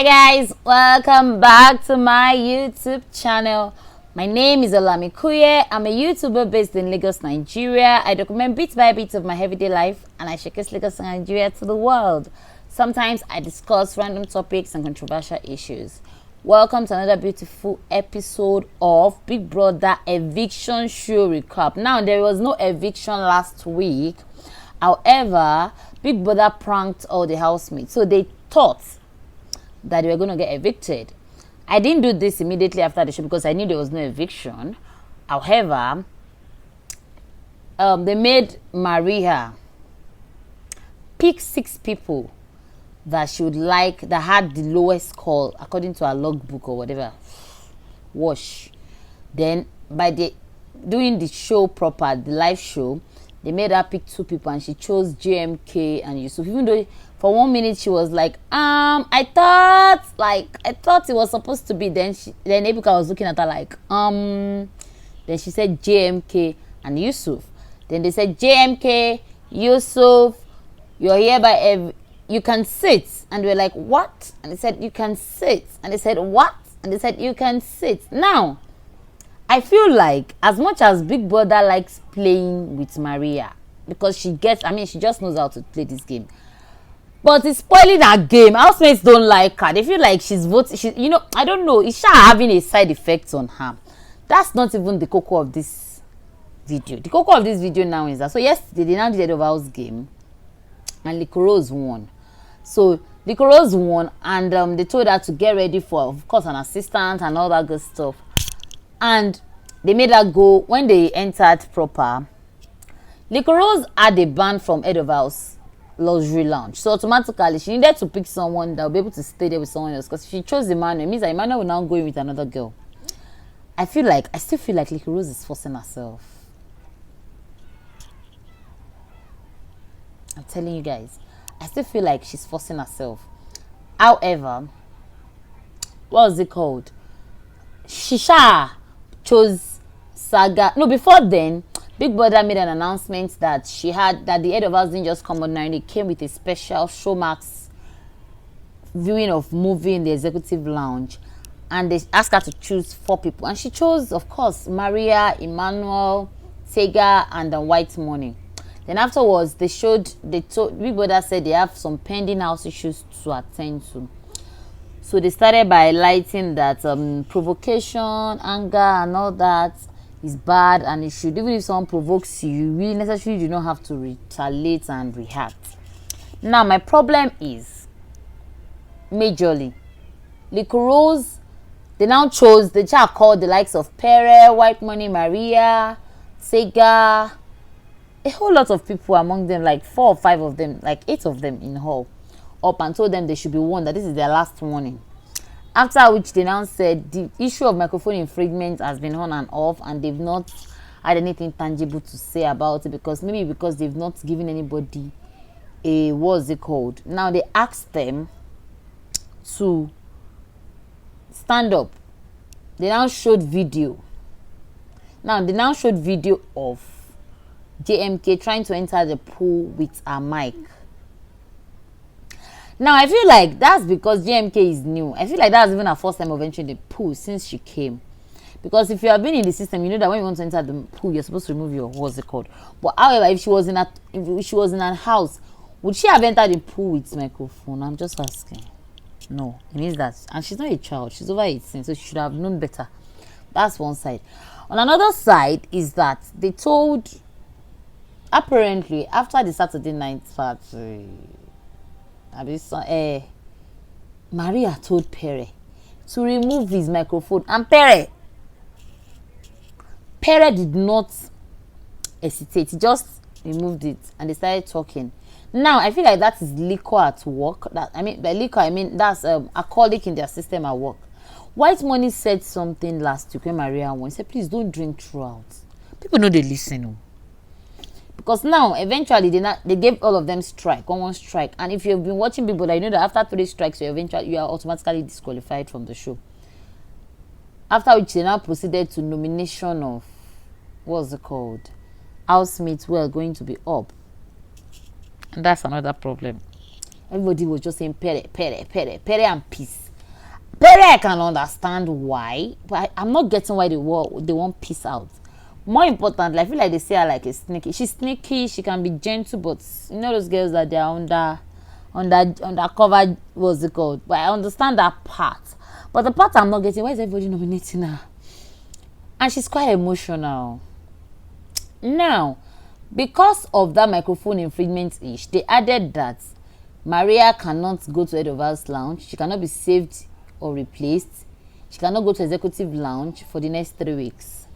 Hi guys, welcome back to my YouTube channel. My name is Olamikuye. I'm a YouTuber based in Lagos, Nigeria. I document bit by bit of my everyday life and I showcase Lagos, Nigeria to the world. Sometimes I discuss random topics and controversial issues. Welcome to another beautiful episode of Big Brother Eviction Show Recap. Now, there was no eviction last week. However, Big Brother pranked all the housemates. So they thought that they were going to get evicted. I didn't do this immediately after the show because I knew there was no eviction. However, they made Maria pick 6 people that she would like, that had the lowest score according to her logbook or whatever. Wash. Then doing the show proper, the live show, they made her pick 2 people and she chose JMK and Yusuf. Even though for 1 minute she was like, I thought it was supposed to be. Then Ebuka was looking at her like, Then she said JMK and Yusuf. Then they said JMK, Yusuf, you're hereby you can sit. And we're like, what? And they said, you can sit. And they said, what? And they said, you can sit. Now, I feel like as much as Big Brother likes playing with Maria, because she just knows how to play this game. But it's spoiling her game. Housemates don't like her. They feel like she's voting. I don't know. It's having a side effect on her. That's not even the cocoa of this video. The cocoa of this video now is that, so yesterday they now did the head of house game and Liquorose won. So Liquorose won and they told her to get ready for, of course, an assistant and all that good stuff. And they made her go. When they entered proper, Liquorose had a ban from head of house luxury lounge, so automatically she needed to pick someone that will be able to stay there with someone else, because if she chose Emmanuel, it means that Emmanuel will now go in with another girl. I still feel like Liquorose is forcing herself. I'm telling you guys, I still feel like she's forcing herself. However, what was it called? Shisha chose Saga. No, before then, Big Brother made an announcement that the head of house didn't just come ordinarily. It came with a special Showmax viewing of movie in the executive lounge, and they asked her to choose 4 people, and she chose, of course, Maria, Emmanuel, Tega, and the White Money. Then afterwards, Big Brother said they have some pending house issues to attend to. So they started by highlighting that provocation, anger, and all that is bad, and it should, even if someone provokes you, you really necessarily do not have to retaliate and react. Now, my problem is majorly Liquorose. They now chose, the chat called the likes of Pere, White Money, Maria, Saga, a whole lot of people among them, like 4 or 5 of them, like 8 of them in whole, up and told them they should be warned that this is their last warning. After which they now said the issue of microphone infringement has been on and off, and they've not had anything tangible to say about it, because they've not given anybody a, what's it called? Now they asked them to stand up. They now showed video. Of JMK trying to enter the pool with a mic. Now, I feel like that's because JMK is new. I feel like that's even her first time of entering the pool since she came. Because if you have been in the system, you know that when you want to enter the pool, you're supposed to remove your, what's it called? But however, if she was in a house, would she have entered the pool with microphone? I'm just asking. No, it means that. And she's not a child. She's over 18, so she should have known better. That's one side. On another side is that they told, apparently, after the Saturday night party, Maria told Pere to remove his microphone, and Pere did not hesitate. He just removed it and they started talking. Now I feel like that is liquor at work. That's a colleague in their system at work. White Money said something last week when Maria won. He said, please don't drink throughout. People know they listen. Because now, eventually, they gave all of them one strike. And if you've been watching Big Brother, you know that after 3 strikes, you are automatically disqualified from the show. After which, they now proceeded to nomination of, what's it called? Housemates who are going to be up. And that's another problem. Everybody was just saying pere and peace. Pere, I can understand why, but I'm not getting why they want peace out. More importantly, I feel like they say her like a sneaky. She's sneaky. She can be gentle, but you know those girls that they're undercover. What's it called? But I understand that part. But the part I'm not getting, why is everybody nominating her? And she's quite emotional. Now, because of that microphone infringement ish, they added that Maria cannot go to head of house lounge. She cannot be saved or replaced. She cannot go to executive lounge for the next 3 weeks.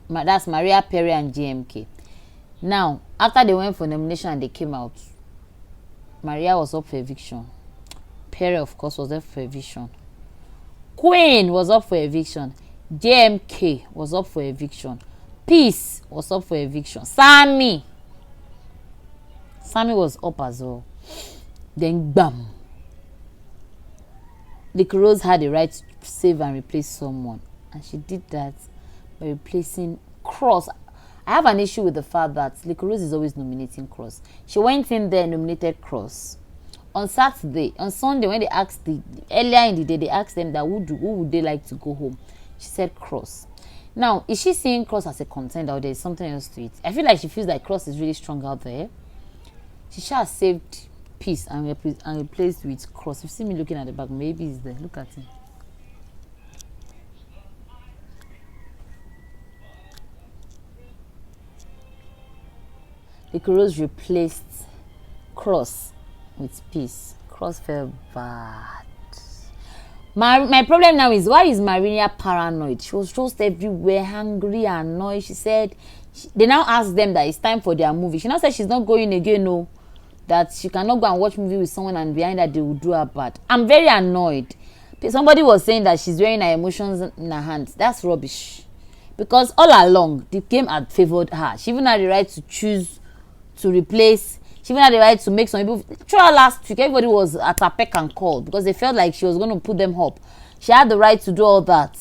That's Maria, Pere, and JMK. Now, after they went for nomination and they came out, Maria was up for eviction. Pere, of course, was up for eviction. Queen was up for eviction. JMK was up for eviction. Peace was up for eviction. Sammy was up as well. Then bam. Liquorose had the right to save and replace someone, and she did that by replacing Cross. I have an issue with the fact that Liquorose is always nominating Cross. She went in there and nominated Cross. On Sunday, when they asked earlier in the day, they asked them that who would they like to go home. She said Cross. Now, is she seeing Cross as a contender or there's something else to it? I feel like she feels like Cross is really strong out there. She should have saved Peace and replaced with Cross. You see me looking at the back, maybe it's there. Look at him. Liquorose replaced Cross with Peace. Cross felt bad. My problem now is, why is Marina paranoid? She was just everywhere, hungry, annoyed. She said, they now asked them that it's time for their movie. She now said she's not going again, no. That she cannot go and watch movie with someone and behind that they will do her bad. I'm very annoyed. Somebody was saying that she's wearing her emotions in her hands. That's rubbish. Because all along, the game had favored her. She even had the right to choose to replace. She even had the right to make some people. Throughout last week, everybody was at her peck and call because they felt like she was going to put them up. She had the right to do all that.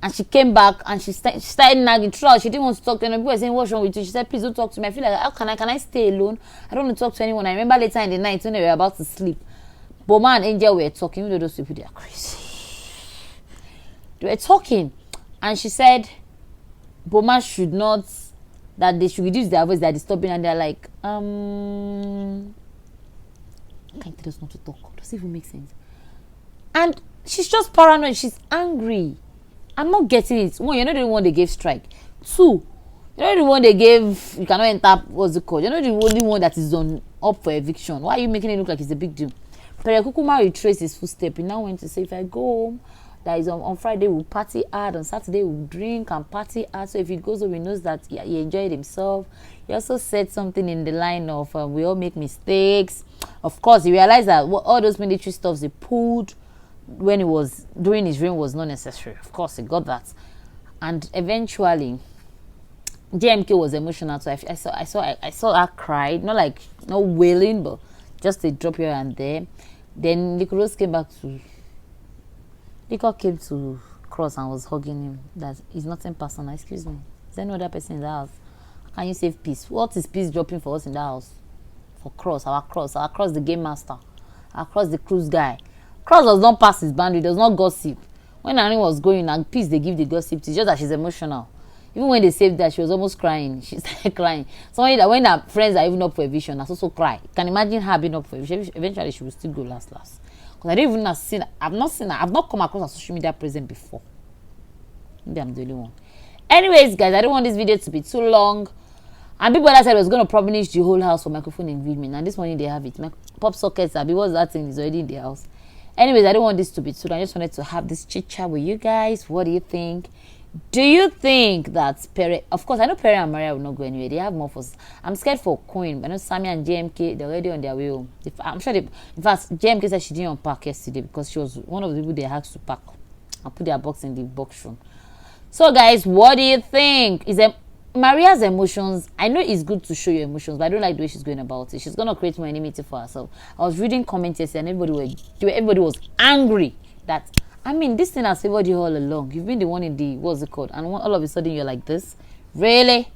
And she came back and she started nagging throughout. She didn't want to talk to anyone. People were saying, what's wrong with you? She said, please don't talk to me. I feel like, how can I stay alone? I don't want to talk to anyone. I remember later in the night when they were about to sleep, Boma and Angel were talking. You know those people, they are crazy. They were talking. And she said, Boma should not, that they should reduce their voice, they're disturbing. And they're like, can't tell us not to talk. Does it even make sense? And she's just paranoid. She's angry. I'm not getting it. One, you're not the one they gave strike. Two, you're not the one they gave, you cannot enter, what's it called? You're not the only one that is up for eviction. Why are you making it look like it's a big deal? Pere Kukuma retraced his footstep. He now went to say, if I go home, that is on Friday we'll party hard, on Saturday we'll drink and party hard. So if he goes home, he knows that he enjoyed himself. He also said something in the line of, we all make mistakes. Of course, he realized that all those military stuffs he pulled when he was doing his reign was not necessary. Of course, he got that. And eventually, JMK was emotional. So I saw her cry. Not wailing, but just a drop here and there. Then Liquorose came to Cross and was hugging him. That is nothing personal. Excuse me. Is there no other person in the house? Can you save Peace? What is Peace dropping for us in the house? For Cross, our Cross, the game master, our Cross, the cruise guy. Cross does not pass his boundary, does not gossip. When Annie was going and Peace, they give the gossip. It's just that she's emotional. Even when they saved that, she was almost crying. She started crying. Somebody that when her friends are even up for eviction, has also cry. You can imagine her being up for eviction. Eventually, she will still go last. Because I don't even have seen her. I've not come across her social media present before. Maybe I'm the only one. Anyways, guys, I don't want this video to be too long. And people that said was going to punish the whole house for microphone engagement. And this morning they have it. Pop sockets, what's that thing is already in the house. Anyways, I don't want this to be too long. I just wanted to have this chit chat with you guys. What do you think? Do you think that Pere, of course, I know Pere and Maria will not go anywhere. They have more for. I'm scared for Queen. I know Sammy and JMK, they're already on their way home. I'm sure in fact, JMK said she didn't unpack yesterday because she was one of the people they had to pack and put their box in the box room. So, guys, what do you think? Maria's emotions, I know it's good to show your emotions, but I don't like the way she's going about it. She's going to create more enmity for herself. I was reading comments yesterday and everybody was angry that, this thing has favored you all along. You've been the one in the, what's it called? And all of a sudden you're like this. Really?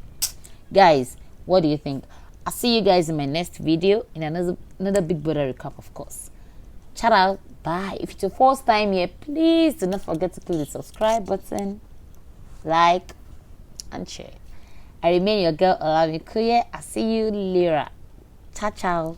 Guys, what do you think? I'll see you guys in my next video in another Big Brother recap, of course. Shout out. Bye. If it's your first time here, please do not forget to click the subscribe button, like, and share. I remain your girl, Olami Kuye. I see you later. Ciao, ciao.